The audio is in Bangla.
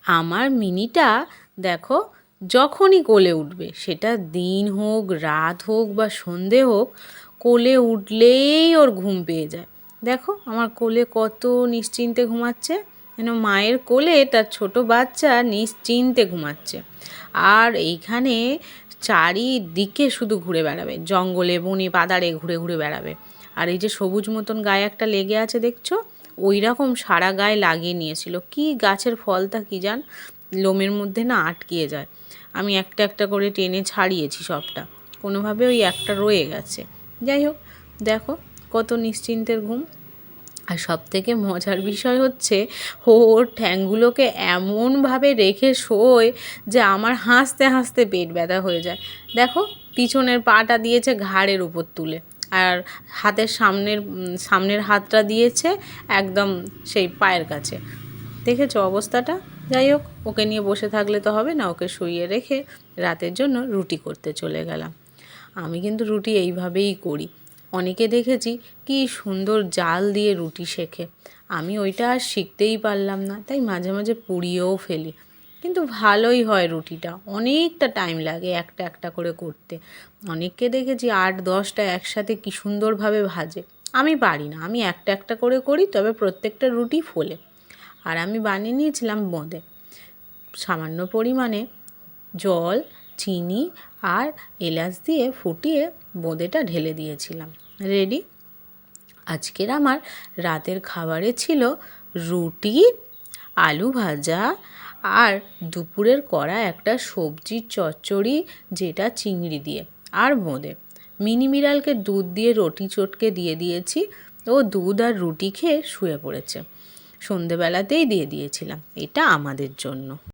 আমার মিনিটা দেখো, যখনই কোলে উঠবে, সেটা দিন হোক, রাত হোক বা সন্ধে হোক, কোলে উঠলেই ওর ঘুম পেয়ে যায়। দেখো আমার কোলে কত নিশ্চিন্তে ঘুমাচ্ছে, যেন মায়ের কোলে তার ছোট বাচ্চা নিশ্চিন্তে ঘুমাচ্ছে। আর এইখানে চারিদিকে শুধু ঘুরে বেড়াবে, জঙ্গলে বনে পাদারে ঘুরে ঘুরে বেড়াবে। আর এই যে সবুজ মতন গায়ে একটা লেগে আছে দেখছো, ওই রকম সারা গায়ে লাগিয়ে নিয়েছিল। কি গাছের ফলটা কি জান, লোমের মধ্যে না আটকিয়ে যায়। আমি একটা একটা করে টেনে ছাড়িয়েছি সবটা, কোনোভাবে ওই একটা রয়ে গেছে। যাই হোক, দেখো কত নিশ্চিন্তের ঘুম। আর সবথেকে মজার বিষয় হচ্ছে, ওর ঠ্যাংগুলোকে এমনভাবে রেখে শোয় যে আমার হাসতে হাসতে পেট ব্যথা হয়ে যায়। দেখো পিছনের পাটা দিয়েছে ঘাড়ের উপর তুলে, আর হাতের সামনের হাতটা দিয়েছে একদম সেই পায়ের কাছে। দেখেছো অবস্থাটা? যাই হোক, ওকে নিয়ে বসে থাকলে তো হবে না, ওকে শুইয়ে রেখে রাতের জন্য রুটি করতে চলে গেলাম। আমি কিন্তু রুটি এইভাবেই করি। অনেকে দেখেছি কি সুন্দর জাল দিয়ে রুটি শেখে। আমি ওইটা আর শিখতেই পারলাম না, তাই মাঝে মাঝে পুড়িয়েও ফেলি। কিন্তু ভালোই হয় রুটিটা, অনেকটা টাইম লাগে একটা একটা করে করতে। অনেককে দেখেছি 8-10টা একসাথে কি সুন্দরভাবে ভাজে। আমি পারি না, আমি একটা একটা করে করি, তবে প্রত্যেকটা রুটি ফোলে। আর আমি বানিয়ে নিয়েছিলাম বোঁদে, সামান্য পরিমাণে জল, চিনি আর এলাচ দিয়ে ফুটিয়ে বোঁদেটা ঢেলে দিয়েছিলাম। রেডি। আজকের আমার রাতের খাবারে ছিল রুটি, আলু ভাজা আর দুপুরের করা একটা সবজির চচ্চড়ি, যেটা চিংড়ি দিয়ে, আর বোঁদে। মিনি বিড়ালকে দুধ দিয়ে রুটি চটকে দিয়ে দিয়েছি, ও দুধ আর রুটি খেয়ে শুয়ে পড়েছে। সন্ধেবেলাতেই দিয়ে দিয়েছিলাম, এটা আমাদের জন্য।